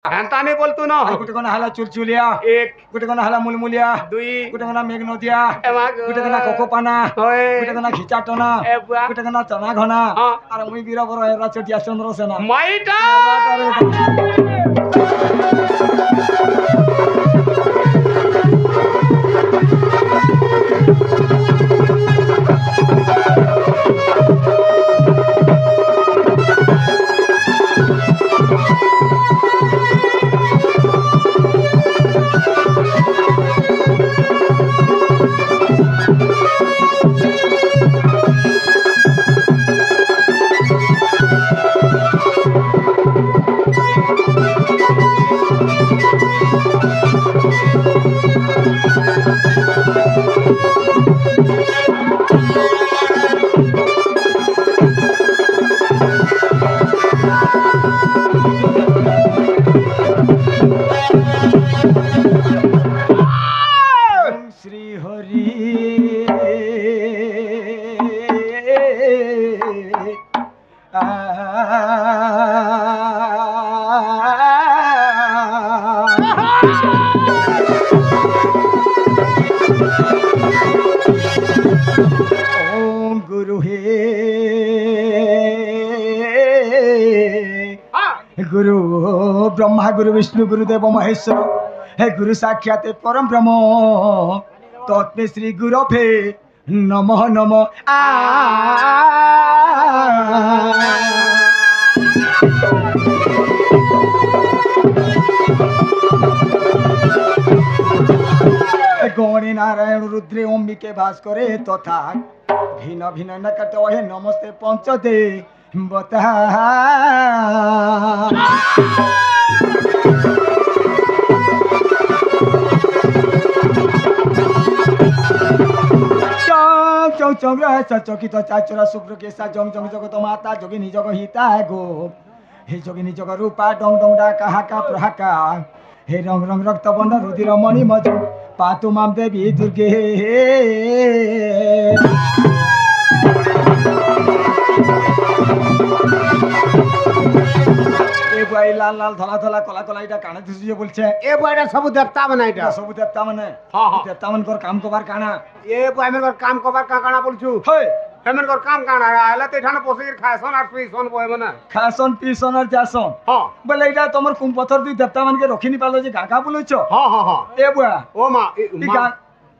हेंता नहीं बोलतु न गोटे कना हला चुलचुलिया एक गोटे कना हला मुलमुलिया दुई गोटे कना मेघनदिया एमाग गोटे कना कोकोपाना होय गोटे कना खिचाटना ए बुआ गोटे कना चना घना हां अरे मुई वीरबर हेरा चटिया चंद्र सेना माइटा गुरु ब्रह्मा गुरु विष्णु गुरुदेव महेश्वर हे गुरु साक्षात परम ब्रह्म तत्मे श्री गुरवे नमः नमः गौरी नारायण रुद्रे अंबिके भास्करे तथा भिन्न भिन्न नकट हे नमस्ते पंचदे बता चकित चाचरा शुक्र केशा जंग जंग जगत माता जोगिनी जग हिता गो हे जोगिनी जग रूपा डंग डंग डाका हाका प्रहाका हे रंग रंग रक्त बंध रुधिर मणि मजु पातु माम देवी दुर्गे लाल लाल धला धला कला कला इटा काना दिसुजे बोलछे ए बुआटा सब देवता बना इटा सब देवता माने हां हां देवता मन कर काम कबार काना ए बुआ मेर काम कबार काना बोलछु होय हेमन कर काम काना आला ते ठाने पोसिर खायसन आर पीसन बोय मने खासन पीसन और जासन हां बोले इटा तमर कुम पत्थर दुई देवता मन के रखिनी पालो जे गागा बोलछो हां हां हां ए बुआ ओ मा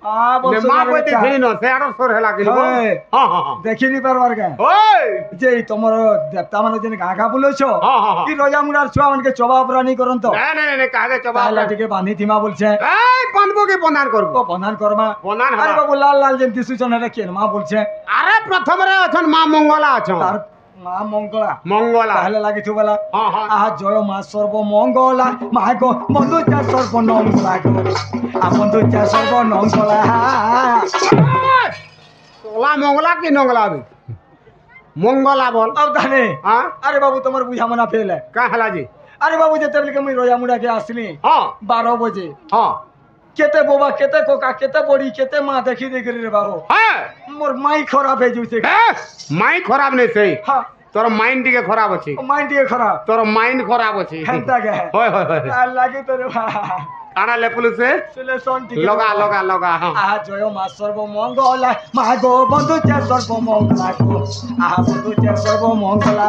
आ बोल मा कोई देखिनी न से आरो सोर हेला गेल हां हां हां देखिनी परवार के ओय जे तमर देवता मन जे गागा बोलछो हां हां की रोजा मुडार छुआ मन के चोबा अपरानी करन तो नहीं नहीं नहीं कागे चोबा ताला टिके बांधी थिमा बोलछे ए बंदबो के बंधान करबो तो बंधान करमा बंधान अरे बाबू लाल लाल जेंती सुचन रे केन मा बोलछे अरे प्रथम रे अछन मा मंगला अछन तार मा मंगला मंगला पहले लागि छु बोला हां हां आ जय मा सर्व मंगला मा गो बंधु चा सर्व मंगला गो आ बंधु चा सर्व मंगला सोला मंगला की नंगला भी मंगला बोल अब दाने हां अरे बाबू तमर बुझा मना फेल है का हला जी अरे बाबू जे तबल के मुई रोया मुडा के आसली हां 12 बजे हां केते बोबा केते कोका केते बड़ी केते मां देखी देखी रे बाबू हां मोर माई खराब है जुसे माई खराब नहीं सही हां तोर माइंड के खराब अछि माइंड के खराब तोर माइंड खराब अछि हेंता के होय होय होय लागे तोरे काना लेपुल से सुलेशन टिके लगा लगा लगा हां आ जय मा सर्व मंगला मा गो बंधु चा सर्व मंगला गो आ बंधु चा सर्व मंगला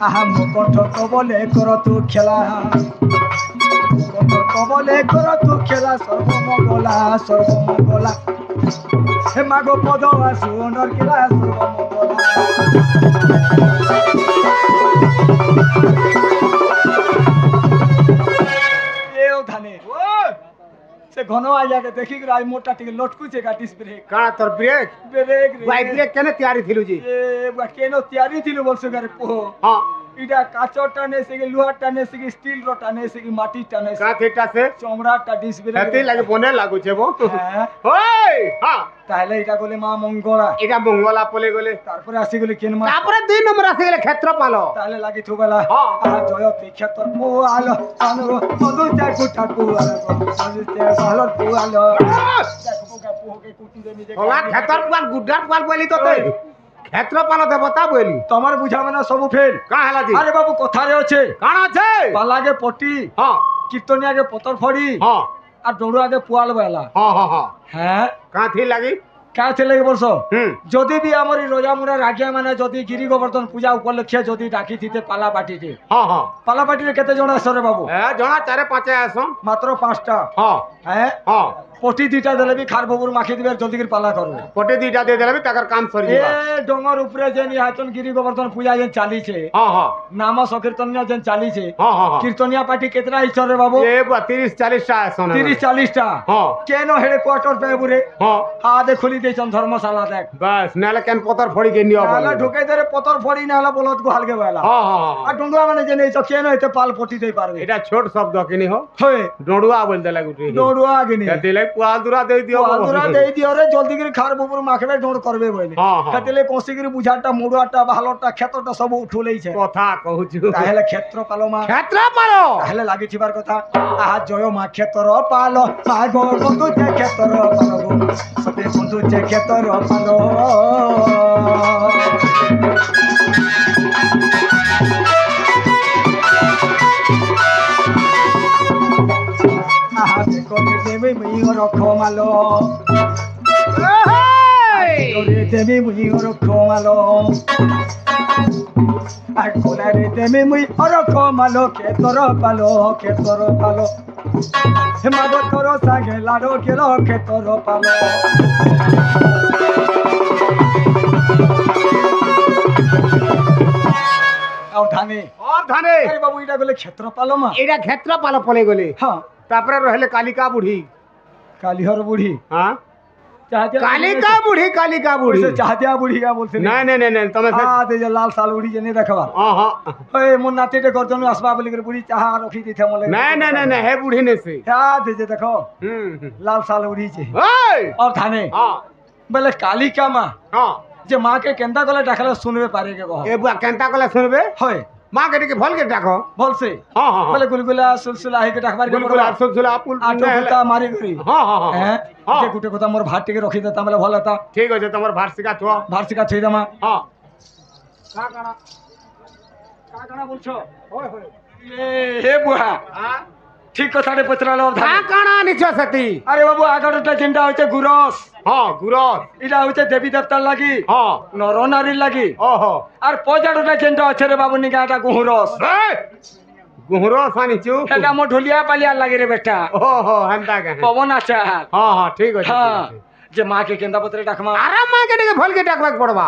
आहा मुकंठ कबले कर तू खेला मुकंठ कबले कर तू खेला सर्वमंगला हे मागो पद आसु नर किला सर्वमंगला ए धाने से घनो आ जाके देखी कि आज मोटा टिके लटकू छे गाटिस ब्रेक का तोर ब्रेक ब्रेक भाई ब्रेक केने तैयारी थिलु जी ए बा केनो तैयारी थिलु बोल सगारे पो हां এটা কাচরটা নেছে কি লুহারটা নেছে কি স্টিল রটা নেছে কি মাটিরটা নেছে কাঁথিটা সে চমড়াটা ডিসপ্লে হেতি লাগে বনে লাগুছে বো হ্যাঁ ওই হ্যাঁ তাহলে এটা গলে মা মঙ্গলা এটা মঙ্গলা পলে গলে তারপরে আসি গলি কেন মা তারপরে 2 নম্বর আসে গেলে ক্ষেত্রপাল তাহলে লাগি থুবেলা হ্যাঁ। জয় ক্ষেত্র পুয়ালো আলো মধু চাই কুটা পুয়ালো মধু চাই ভালো পুয়ালো দেখো পোকা পোকে কুটি দে নিজে ওলা ক্ষেত্রপাল গুড্ডার পাল বলি তো তুই ক্ষেত্রপাল দেবতা বলি তোমার বুঝাবে না সবু ফেল কা হেলা জি আরে বাবু কথারে আছে কাণ আছে পালাগে পটি হ্যাঁ কীর্তনী আগে পতর ফড়ি হ্যাঁ আর দৌড় আগে পুয়াল বেলা হ্যাঁ হ্যাঁ হ্যাঁ হ্যাঁ কাঁথি লাগি কা ছেলে বলছ হুম যদি বি আমার রোজা মুড়া রাখিয়া মানে যদি গিরি গোবর্ধন পূজা উপলক্ষে যদি ডাকি দিতে পালা পাটিতে হ্যাঁ হ্যাঁ পালা পাটিতে কেতে জন আসে রে বাবু জনা 4-5 আসন মাত্র 5টা হ্যাঁ হ্যাঁ হ্যাঁ পটি 2টা দিলে বি খার বাবুর মাখি দিবে জলদি করে পালা করবে পটে 2টা দিয়ে দেবে টাকার কাম সরি এ যাবা ডঙ্গর উপরে যে নিহাতন গিরি গোবর্ধন পূজা যে চালিছে হ্যাঁ হ্যাঁ নাম সংকীর্তনিয়া যে চালিছে হ্যাঁ হ্যাঁ কীর্তনিয়া পার্টি কেতরা ইচ্ছা রে বাবু এ 30-40 টা আসন 30-40টা হ্যাঁ কেন হেডে কোয়ার্টার পে বুরে হ্যাঁ হাতে খুলি দিয়েছেন ধর্মশালা দেখ বাস নালে কেন পতর ফড়ি কে নিও নাহলে ঢুকে ধরে পতর ফড়ি না হলে বলত গোহালকে বেলা হ্যাঁ হ্যাঁ আর ডুঙ্গা মানে যে নেই তো কেন এতে পাল পটি দেই পারবে এটা ছোট শব্দ কিনি হো হয়ে ডড়ুয়া বলতে লাগুটি দৌড়ুয়া আগে নেই দিলে পুয়াল দুরা দেই দিও আদুরা দেই দিও রে জলদি করে খার বুবুর মাখবে ডোড় করবে বলে হ্যাঁ, হ্যাঁ। খাতিলে কষি করে বুঝাটা মুড়াটা ভালোটা ক্ষেত্রটা সব উঠুলেইছে কথা কহুছু তাহলে ক্ষেত্র পালো মা ক্ষেত্রপাল তাহলে লাগিছিবার কথা আহা জয় মা ক্ষেত্র পালো মা গো বন্ধু যে ক্ষেত্র পালো গো সতে বন্ধু যে ক্ষেত্র পালো আহা দেখো দেবে মুই রক্ষমালো করে দেবে মুই রক্ষমালো আর কোলারে দেবে মুই রক্ষমালো ক্ষেত্র পালো হেমাগো তোর সাগে লাড়ো গেল ক্ষেত্র পালো আও ধানে ও ধানে আরে বাবু এটা বলে ক্ষেত্র পালো মা এটা ক্ষেত্রপাল পলে গলে হ্যাঁ তারপরে রহলে কালিকা বুড়ি কালিহর বুড়ি হ্যাঁ কালিকা বুড়ি চাহতিয়া বুড়ি কা বলছে না না না না তুমি হ্যাঁ যে লাল সাল বুড়ি জেনে দেখবা হ্যাঁ ওই মোর নাতিতে গর্জন আসবা বলি করে বুড়ি চাহা রখি দিতে মলে না না না না হে বুড়ি নেছে হ্যাঁ যে দেখো হুম লাল সাল উড়িছে ওই আর ধানে হ্যাঁ বলে কালিকা মা হ্যাঁ যে মাকে কেন্দা গলে ডাকলে শুনবে পারে কে কহ এ বুয়া কেনতা কলে শুনবে হয় মা কেটে ভলকে ডাকো বলছে হ্যাঁ হ্যাঁ বলে গুলগুলা সুলসুলা হেকে ডাকবার কে গুলগুলা সুলসুলা আপুল আটো গুতা মারি করি হ্যাঁ হ্যাঁ হ্যাঁ হ্যাঁ যে গুটে কথা মোর ভাত টিকে রখি দেতা বলে ভালো তা ঠিক আছে তোমার ভার্সিকা তো ভার্সিকা থই দামা হ্যাঁ কাকানা বলছো হয় হয় হে বুয়া হ্যাঁ ঠিক কথাটা পচরালো কাকানা নিছ সতি আরে বাবু 11টা চিন্তা হচ্ছে গুরস হ্যাঁ গুরস এটা হচ্ছে দেবী দেবতার লাগি হ্যাঁ নর নারীর লাগি ওহো আর 65টা চিন্তা আছে রে বাবু নিকা এটা গুহরস এই গুহরস আনিছু এটা মো ঢুলিয়া পালিয়া লাগি রে বেটা ওহো হেনতা কে পবন আছে হ্যাঁ হ্যাঁ ঠিক আছে হ্যাঁ যে মাকে কেন্দা পত্রে ডাকমা আরাম মা কেটে ভলকে ডাকবাক পড়বা